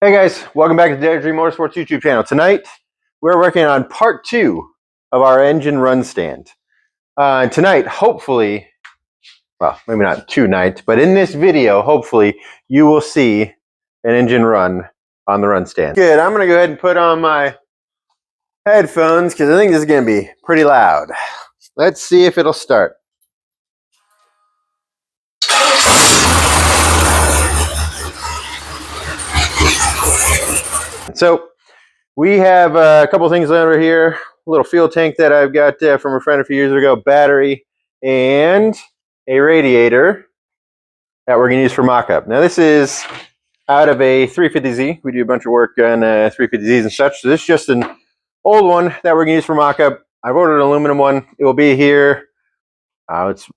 Hey guys, welcome back to the Daydream Motorsports YouTube channel. Tonight, we're working on part 2 of our engine run stand. And tonight, hopefully, well, maybe not tonight, but in this video, hopefully, you will see an engine run on the run stand. Good, I'm gonna go ahead and put on my headphones because I think this is gonna be pretty loud. Let's see if it'll start. So we have a couple things over here. A little fuel tank that I've got from a friend a few years ago, battery, and a radiator that we're going to use for mock-up. Now this is out of a 350Z. We do a bunch of work on 350Zs and such. So this is just an old one that we're going to use for mock-up. I've ordered an aluminum one. It will be here. It's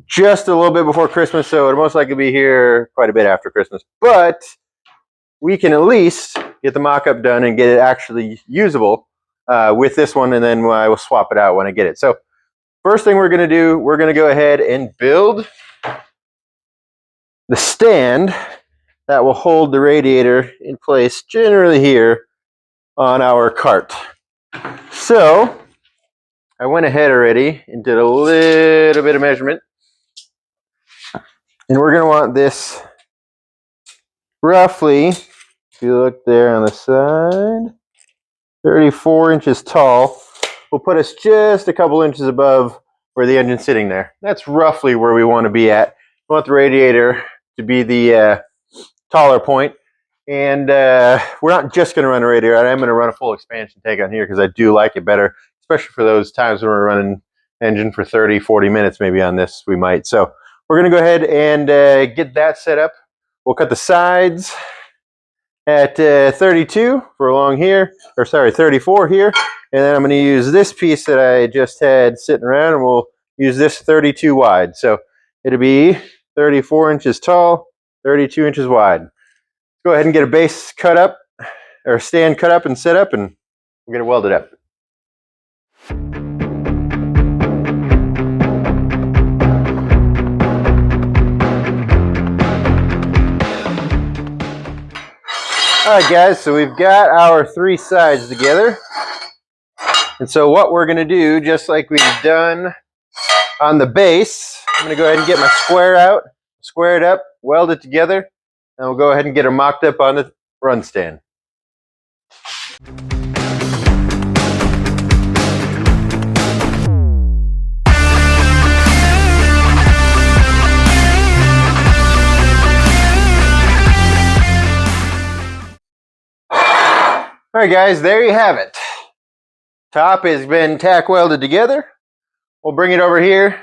just a little bit before Christmas, so it'll most likely be here quite a bit after Christmas. But we can at least get the mock-up done and get it actually usable with this one, and then I will swap it out when I get it. So first thing we're going to do, we're going to go ahead and build the stand that will hold the radiator in place generally here on our cart. So I went ahead already and did a little bit of measurement, and we're going to want this roughly, if you look there on the side, 34 inches tall. Will put us just a couple inches above where the engine's sitting there. That's roughly where we want to be at. We want the radiator to be the taller point. And we're not just going to run a radiator. I am going to run a full expansion tank on here because I do like it better, especially for those times when we're running engine for 30, 40 minutes maybe on this, we might. So we're going to go ahead and get that set up. We'll cut the sides at 32 for along here, or sorry, 34 here. And then I'm going to use this piece that I just had sitting around, and we'll use this 32 wide. So it'll be 34 inches tall, 32 inches wide. Go ahead and get a base cut up, or a stand cut up and set up, and we'll get it welded up. Alright guys, so we've got our 3 sides together. And so what we're going to do, just like we've done on the base, I'm going to go ahead and get my square out, square it up, weld it together, and we'll go ahead and get her mocked up on the run stand. Alright guys, there you have it. Top has been tack welded together. We'll bring it over here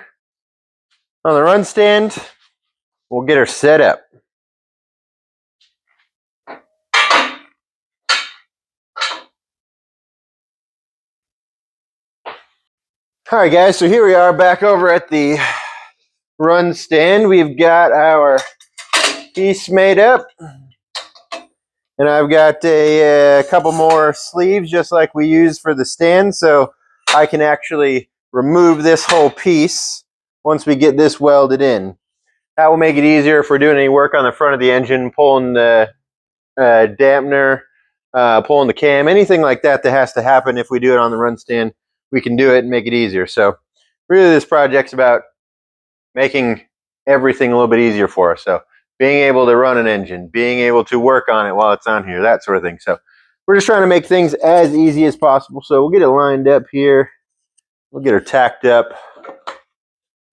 on the run stand. We'll get her set up. Alright guys, so here we are back over at the run stand. We've got our piece made up. And I've got a couple more sleeves just like we use for the stand, so I can actually remove this whole piece once we get this welded in. That will make it easier if we're doing any work on the front of the engine, pulling the dampener, pulling the cam, anything like that that has to happen. If we do it on the run stand, we can do it and make it easier. So really this project's about making everything a little bit easier for us. So being able to run an engine, being able to work on it while it's on here, that sort of thing. So we're just trying to make things as easy as possible. So we'll get it lined up here. We'll get her tacked up.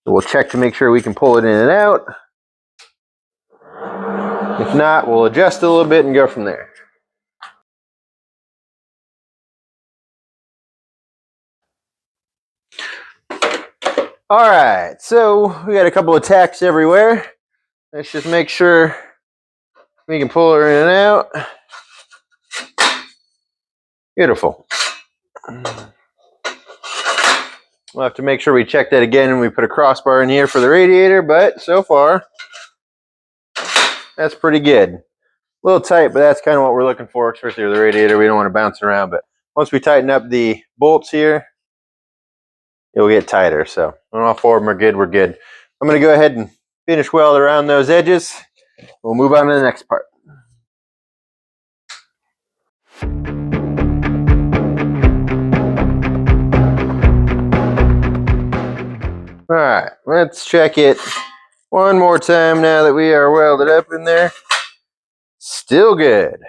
We'll check to make sure we can pull it in and out. If not, we'll adjust a little bit and go from there. All right, so we got a couple of tacks everywhere. Let's just make sure we can pull her in and out. Beautiful. We'll have to make sure we check that again when we put a crossbar in here for the radiator, but so far, that's pretty good. A little tight, but that's kind of what we're looking for, especially with the radiator. We don't want to bounce around, but once we tighten up the bolts here, it'll get tighter. So when all 4 of them are good, we're good. I'm going to go ahead and finish weld around those edges. We'll move on to the next part. All right, let's check it one more time now that we are welded up in there. Still good.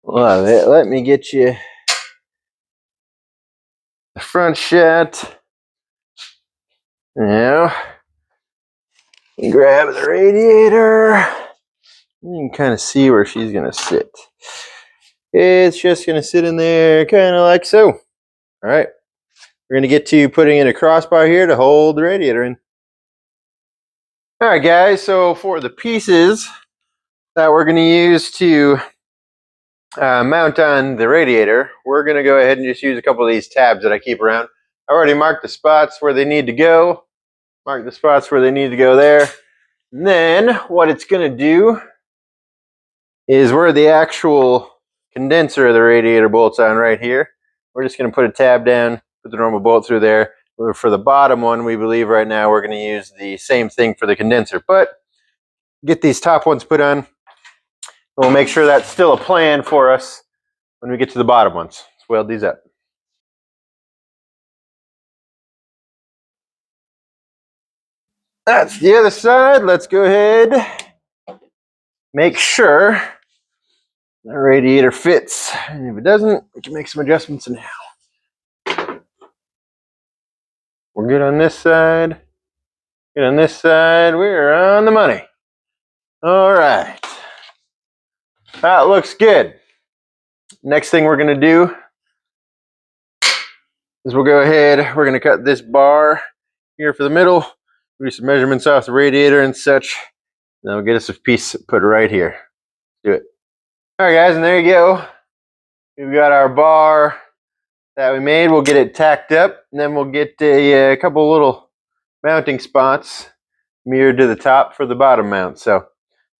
Love it. Let me get you the front shot. Now, grab the radiator. You can kind of see where she's going to sit. It's just going to sit in there kind of like so. All right. We're going to get to putting in a crossbar here to hold the radiator in. All right, guys. So for the pieces that we're going to use to mount on the radiator, we're going to go ahead and just use a couple of these tabs that I keep around. I already marked the spots where they need to go. Mark the spots where they need to go there. And then what it's going to do is where the actual condenser of the radiator bolts on right here. We're just going to put a tab down, put the normal bolt through there. For the bottom one, we believe right now we're going to use the same thing for the condenser. But get these top ones put on. We'll make sure that's still a plan for us when we get to the bottom ones. Let's weld these up. That's the other side. Let's go ahead. Make sure the radiator fits. And if it doesn't, we can make some adjustments now. We're good on this side. Good on this side. We're on the money. All right. That looks good. Next thing we're going to do is we'll go ahead. We're going to cut this bar here for the middle. Do some measurements off the radiator and such. Then we'll get us a piece put right here. Let's do it. All right, guys, and there you go. We've got our bar that we made. We'll get it tacked up, and then we'll get a couple little mounting spots mirrored to the top for the bottom mount. So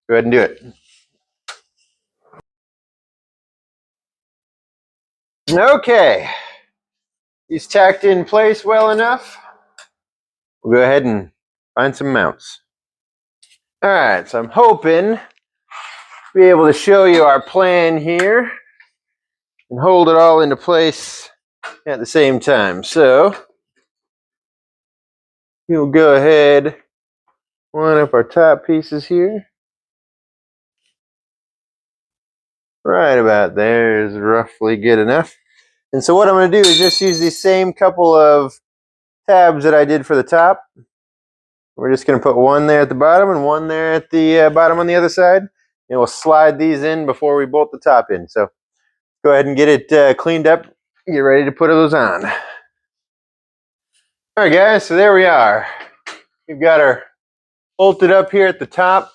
go ahead and do it. Okay, he's tacked in place well enough. We'll go ahead and find some mounts. All right, so I'm hoping to be able to show you our plan here and hold it all into place at the same time. So we'll go ahead, line up our top pieces here. Right about there is roughly good enough. And so what I'm going to do is just use these same couple of tabs that I did for the top. We're just going to put one there at the bottom and one there at the bottom on the other side. And we'll slide these in before we bolt the top in. So go ahead and get it cleaned up. Get ready to put those on. All right, guys, so there we are. We've got our bolted up here at the top.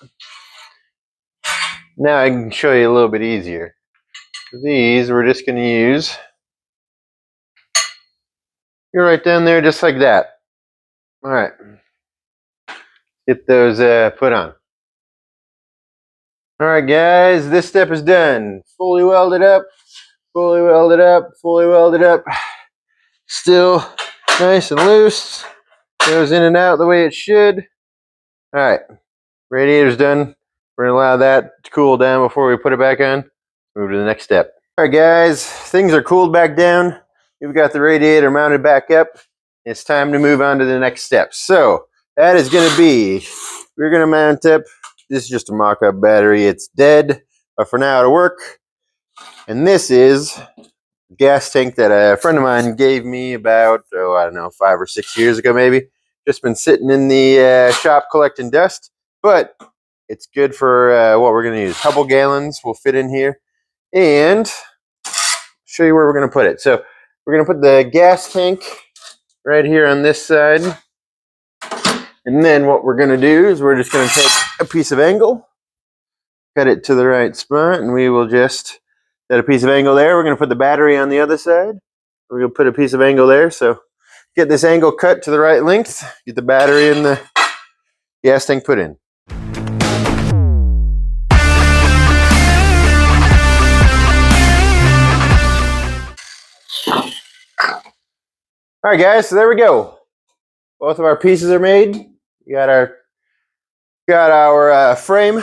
Now I can show you a little bit easier. These we're just going to use. You're right down there just like that. All right. Get those put on. All right, guys, this step is done. Fully welded up, fully welded up, fully welded up. Still nice and loose. Goes in and out the way it should. All right, radiator's done. We're gonna allow that to cool down before we put it back on. Move to the next step. All right, guys, things are cooled back down. We've got the radiator mounted back up. It's time to move on to the next step. So that is gonna be, we're gonna mount up. This is just a mock-up battery. It's dead, but for now it'll work. And this is a gas tank that a friend of mine gave me about, I don't know, 5 or 6 years ago maybe. Just been sitting in the shop collecting dust, but it's good for what we're going to use. A couple gallons will fit in here. And show you where we're going to put it. So we're going to put the gas tank right here on this side. And then what we're going to do is we're just going to take a piece of angle, cut it to the right spot, and we will just set a piece of angle there. We're going to put the battery on the other side. We're going to put a piece of angle there. So get this angle cut to the right length, get the battery and the gas tank put in. All right, guys, so there we go. Both of our pieces are made. We got our frame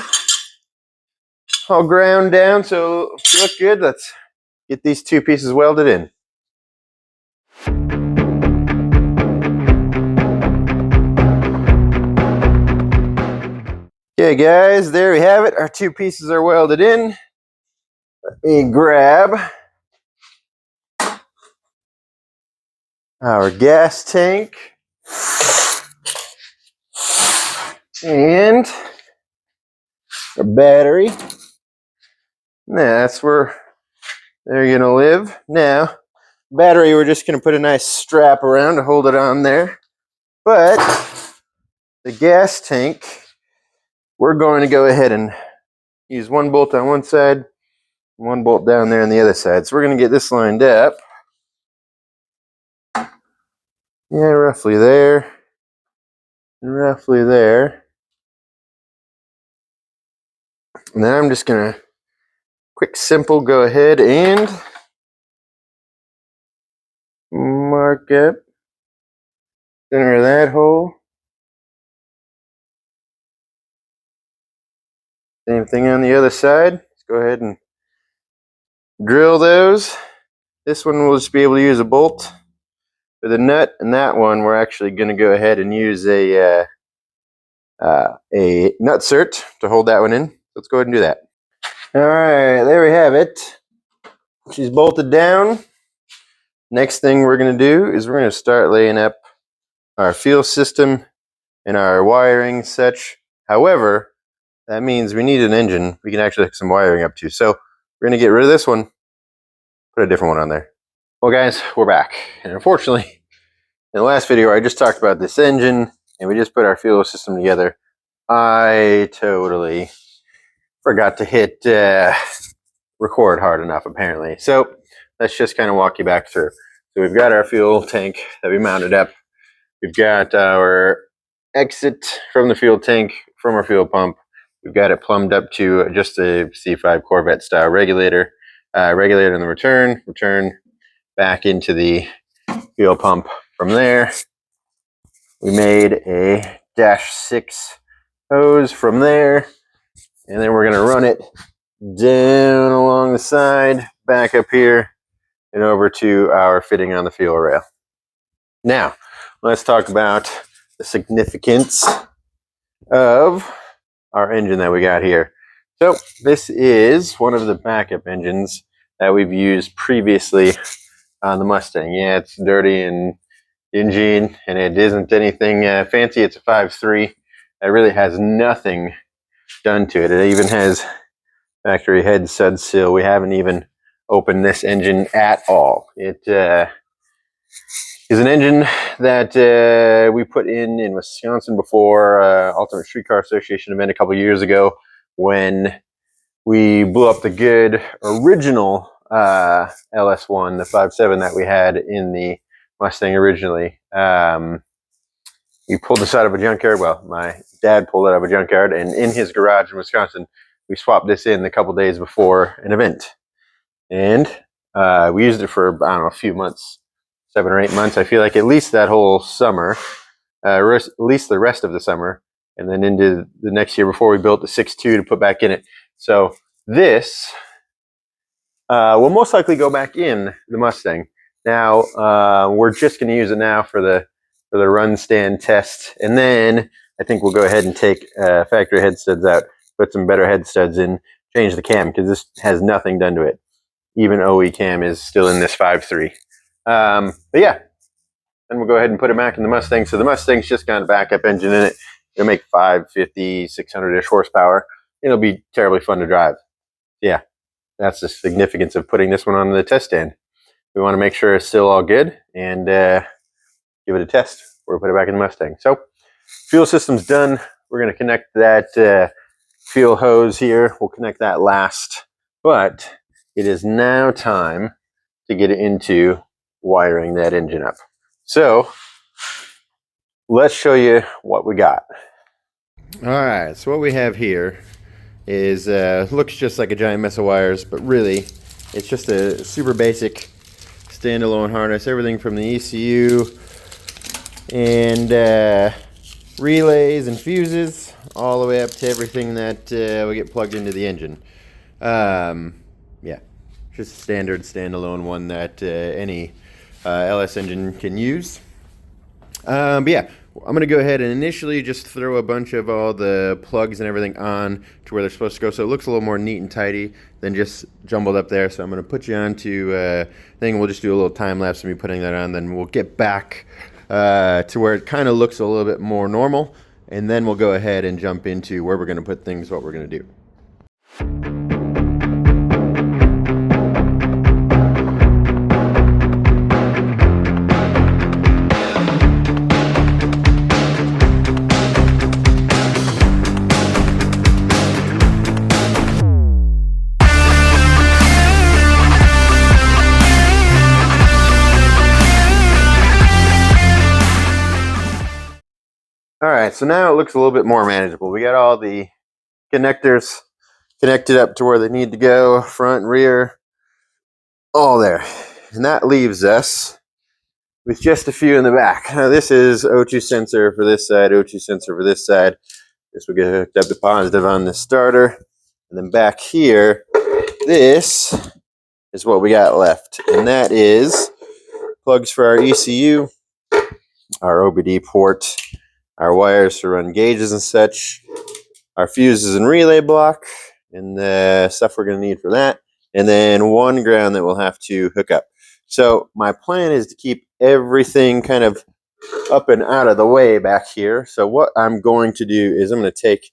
all ground down, so if you look good, let's get these two pieces welded in. Okay guys, there we have it. Our two pieces are welded in. Let me grab our gas tank and a battery. That's where they're gonna live. Now, battery we're just gonna put a nice strap around to hold it on there. But the gas tank, we're going to go ahead and use one bolt on one side, one bolt down there on the other side. So we're gonna get this lined up. Yeah, roughly there. And roughly there. And then I'm just gonna quick, simple, go ahead and mark up center of that hole. Same thing on the other side. Let's go ahead and drill those. This one we'll just be able to use a bolt for the nut, and that one we're actually going to go ahead and use a nut cert to hold that one in. Let's go ahead and do that. All right, there we have it. She's bolted down. Next thing we're going to do is we're going to start laying up our fuel system and our wiring such. However, that means we need an engine we can actually hook some wiring up to. So we're going to get rid of this one, put a different one on there. Well guys, we're back. And unfortunately, in the last video I just talked about this engine and we just put our fuel system together. I totally forgot to hit record hard enough apparently. So let's just kind of walk you back through. So we've got our fuel tank that we mounted up. We've got our exit from the fuel tank from our fuel pump. We've got it plumbed up to just a C5 Corvette style regulator. Regulator in the return back into the fuel pump. From there, we made a -6 hose from there, and then we're going to run it down along the side, back up here, and over to our fitting on the fuel rail. Now, let's talk about the significance of our engine that we got here. So this is one of the backup engines that we've used previously on the Mustang. Yeah, it's dirty and dingy, and it isn't anything fancy. It's a 5.3. It really has nothing done to it. It even has factory head stud seal. We haven't even opened this engine at all. It is an engine that we put in Wisconsin before Ultimate Streetcar Association event a couple years ago when we blew up the good original LS1, the 5.7 that we had in the Mustang originally. We pulled this out of a junkyard. Well, my dad pulled it out of a junkyard, and in his garage in Wisconsin, we swapped this in a couple days before an event. And we used it for, I don't know, a few months, 7 or 8 months. I feel like at least that whole summer, at least the rest of the summer, and then into the next year before we built the 6.2 to put back in it. So this will most likely go back in the Mustang. Now, we're just going to use it now for the run stand test, and then I think we'll go ahead and take factory head studs out, put some better head studs in, change the cam, because this has nothing done to it. Even OE cam is still in this 5.3. But yeah, then we'll go ahead and put it back in the Mustang. So the Mustang's just got a backup engine in it. It'll make 550, 600-ish horsepower. It'll be terribly fun to drive. Yeah, that's the significance of putting this one on the test stand. We want to make sure it's still all good and give it a test before we put it back in the Mustang. So fuel system's done. We're going to connect that fuel hose here. We'll connect that last. But it is now time to get into wiring that engine up. So let's show you what we got. All right, so what we have here is looks just like a giant mess of wires, but really it's just a super basic standalone harness. Everything from the ECU and relays and fuses all the way up to everything that we get plugged into the engine. Yeah, just a standard standalone one that any LS engine can use. But yeah, I'm going to go ahead and initially just throw a bunch of all the plugs and everything on to where they're supposed to go, so it looks a little more neat and tidy than just jumbled up there. So I'm going to put you onto thing. We'll just do a little time lapse of me putting that on, then we'll get back to where it kind of looks a little bit more normal, and then we'll go ahead and jump into where we're going to put things, what we're going to do. All right, so now it looks a little bit more manageable. We got all the connectors connected up to where they need to go, front, rear, all there. And that leaves us with just a few in the back. Now this is O2 sensor for this side, O2 sensor for this side. This will get hooked up to positive on the starter. And then back here, this is what we got left. And that is plugs for our ECU, our OBD port, our wires to run gauges and such, our fuses and relay block, and the stuff we're going to need for that, and then one ground that we'll have to hook up. So my plan is to keep everything kind of up and out of the way back here. So what I'm going to do is I'm going to take,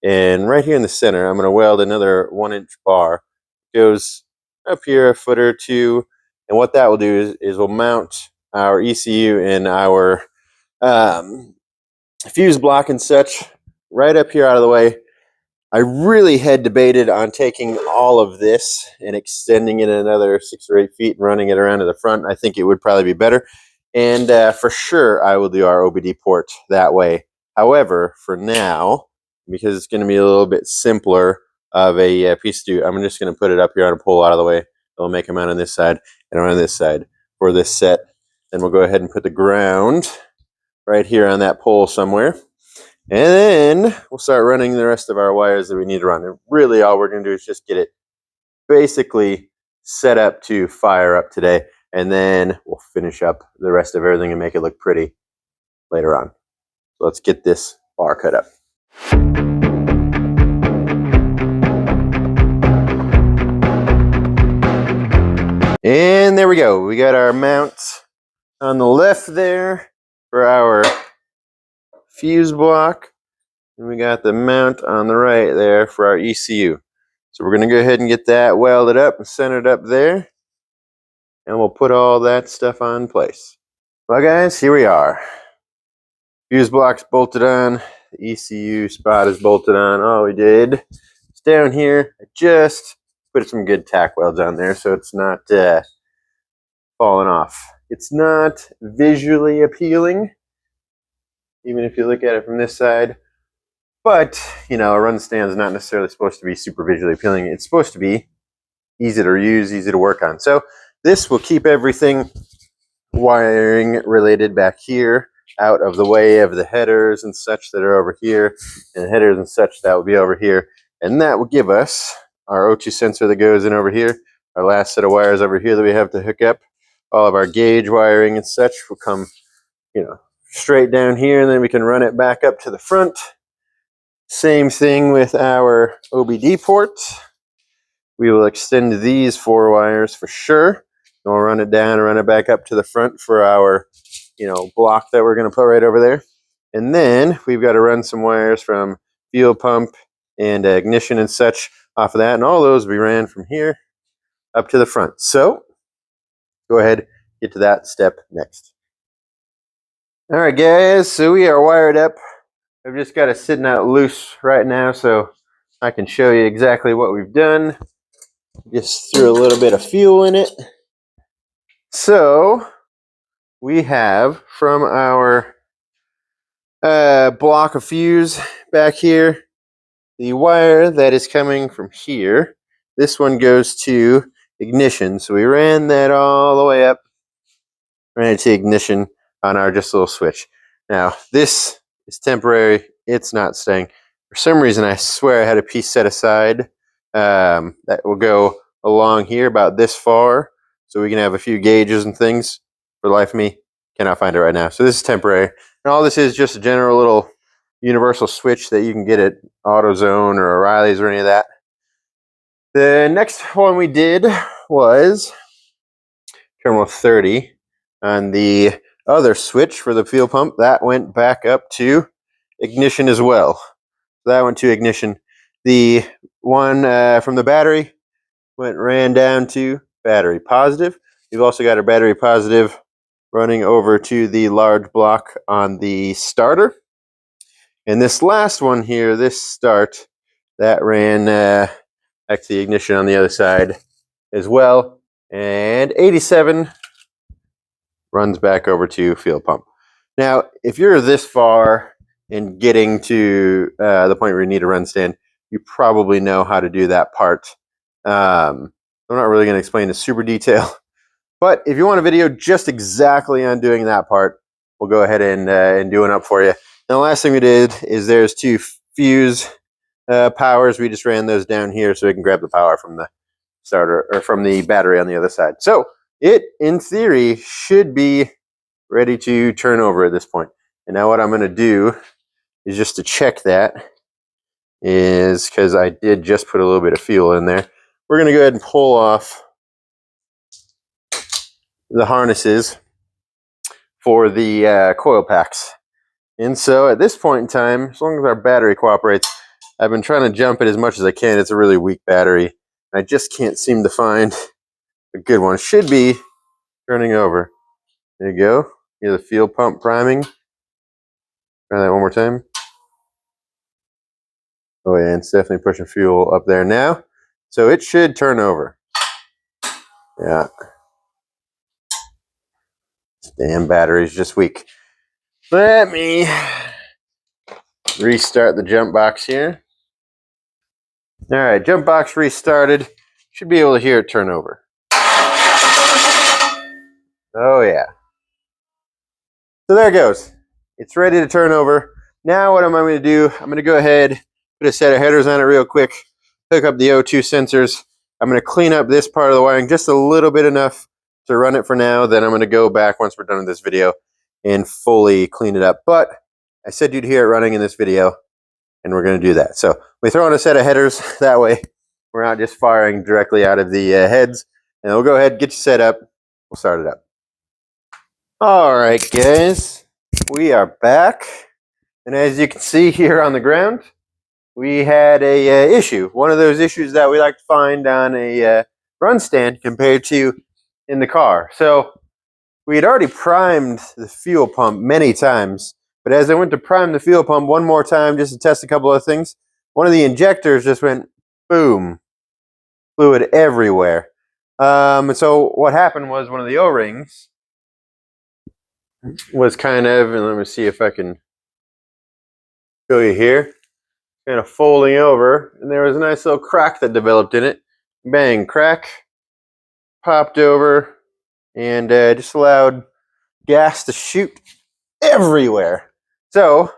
and right here in the center, I'm going to weld another 1-inch bar. It goes up here a foot or two, and what that will do is we'll mount our ECU and our fuse block and such right up here out of the way. I really had debated on taking all of this and extending it another 6 or 8 feet and running it around to the front. I think it would probably be better. And for sure, I will do our OBD port that way. However, for now, because it's going to be a little bit simpler of a piece to do, I'm just going to put it up here on a pole out of the way. It'll make them out on this side and on this side for this set. Then we'll go ahead and put the ground right here on that pole somewhere. And then we'll start running the rest of our wires that we need to run. And really all we're going to do is just get it basically set up to fire up today. And then we'll finish up the rest of everything and make it look pretty later on. So let's get this bar cut up. And there we go. We got our mount on the left there for our fuse block, and we got the mount on the right there for our ECU. So we're going to go ahead and get that welded up and centered up there, and we'll put all that stuff on place. Well guys, here we are. Fuse block's bolted on, the ECU spot is bolted on. All we did is down here, I just put some good tack welds on there so it's not falling off. It's not visually appealing, even if you look at it from this side. But, you know, a run stand is not necessarily supposed to be super visually appealing. It's supposed to be easy to use, easy to work on. So this will keep everything wiring related back here out of the way of the headers and such that are over here, and headers and such that will be over here. And that will give us our O2 sensor that goes in over here, our last set of wires over here that we have to hook up. All of our gauge wiring and such will come, you know, straight down here, and then we can run it back up to the front. Same thing with our OBD port. We will extend these 4 wires for sure. And we'll run it down and run it back up to the front for our, you know, block that we're going to put right over there. And then we've got to run some wires from fuel pump and ignition and such off of that. And all those will be ran from here up to the front. So go ahead, get to that step next. All right, guys, so we are wired up. I've just got it sitting out loose right now so I can show you exactly what we've done. Just threw a little bit of fuel in it. So we have from our block of fuse back here, the wire that is coming from here. This one goes to ignition. So we ran that all the way up, ran it to ignition on our just little switch. Now this is temporary. It's not staying. For some reason, I swear I had a piece set aside that will go along here about this far, so we can have a few gauges and things. For the life of me, Cannot find it right now. So this is temporary. And all this is just a general little universal switch that you can get at AutoZone or O'Reilly's or any of that. The next one we did was terminal 30 on the other switch for the fuel pump. That went back up to ignition as well. So that went to ignition. The one from the battery ran down to battery positive. We've also got our battery positive running over to the large block on the starter. And this last one here, this start, that ran back to the ignition on the other side as well. And 87 runs back over to fuel pump. Now, if you're this far in getting to the point where you need a run stand, you probably know how to do that part. I'm not really going to explain the super detail, but if you want a video just exactly on doing that part, we'll go ahead and do one up for you. And the last thing we did is there's two fuse powers. We just ran those down here so we can grab the power from the starter or from the battery on the other side. So it, in theory, should be ready to turn over at this point. And now what I'm going to do is just to check that is because I did just put a little bit of fuel in there. We're going to go ahead and pull off the harnesses for the coil packs. And so at this point in time, as long as our battery cooperates, I've been trying to jump it as much as I can. It's a really weak battery. I just can't seem to find a good one. It should be turning over. There you go. Here's the fuel pump priming. Try that one more time. Oh yeah, it's definitely pushing fuel up there now. So it should turn over. Yeah. This damn battery's just weak. Let me restart the jump box here. All right, jump box restarted. Should be able to hear it turn over. Oh yeah. So there it goes. It's ready to turn over. Now what am I going to do? I'm going to go ahead, put a set of headers on it real quick, hook up the O2 sensors. I'm going to clean up this part of the wiring just a little bit enough to run it for now. Then I'm going to go back once we're done with this video and fully clean it up. But I said you'd hear it running in this video, and we're going to do that. So we throw in a set of headers. That way we're not just firing directly out of the heads. And we'll go ahead and get you set up. We'll start it up. All right, guys, we are back. And as you can see here on the ground, we had a issue. One of those issues that we like to find on a run stand compared to in the car. So we had already primed the fuel pump many times, but as I went to prime the fuel pump one more time just to test a couple of things, one of the injectors just went boom, fluid everywhere. And so what happened was one of the O-rings was kind of, and let me see if I can show you here, kind of folding over, and there was a nice little crack that developed in it. Bang, crack, popped over, and just allowed gas to shoot everywhere. So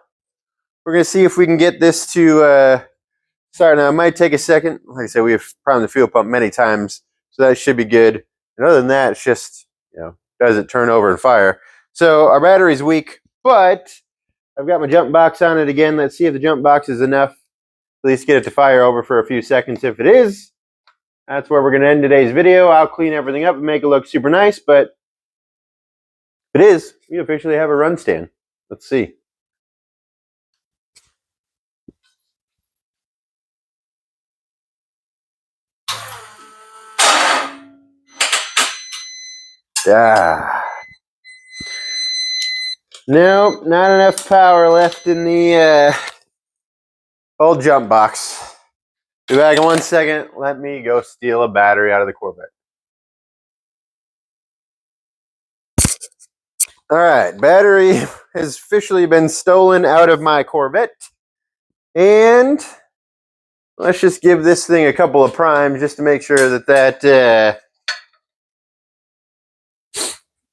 we're going to see if we can get this to start. Now, it might take a second. Like I said, we've primed the fuel pump many times, so that should be good. And other than that, it's just, does it turn over and fire? So our battery's weak, but I've got my jump box on it again. Let's see if the jump box is enough. At least get it to fire over for a few seconds. If it is, that's where we're going to end today's video. I'll clean everything up and make it look super nice, but if it is, we officially have a run stand. Let's see. Nope, not enough power left in the old jump box. Be back in 1 second. Let me go steal a battery out of the Corvette. All right, battery has officially been stolen out of my Corvette. And let's just give this thing a couple of primes just to make sure that that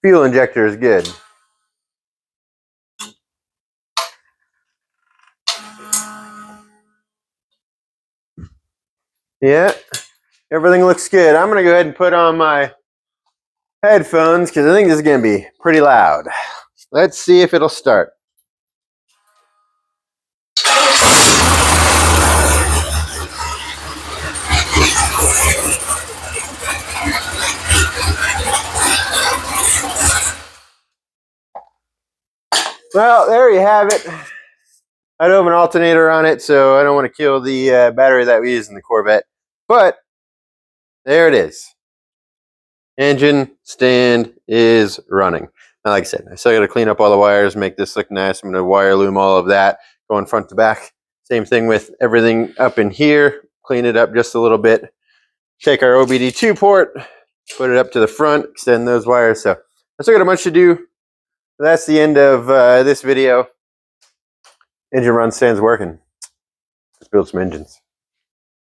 fuel injector is good. Yeah, everything looks good. I'm going to go ahead and put on my headphones because I think this is going to be pretty loud. Let's see if it'll start. Well, there you have it. I don't have an alternator on it, so I don't want to kill the battery that we use in the Corvette. But there it is. Engine stand is running. Now, like I said, I still got to clean up all the wires, make this look nice. I'm going to wire loom all of that, going front to back. Same thing with everything up in here. Clean it up just a little bit. Take our OBD2 port, put it up to the front, extend those wires. So I still got a bunch to do. That's the end of this video. Engine run stands working. Let's build some engines.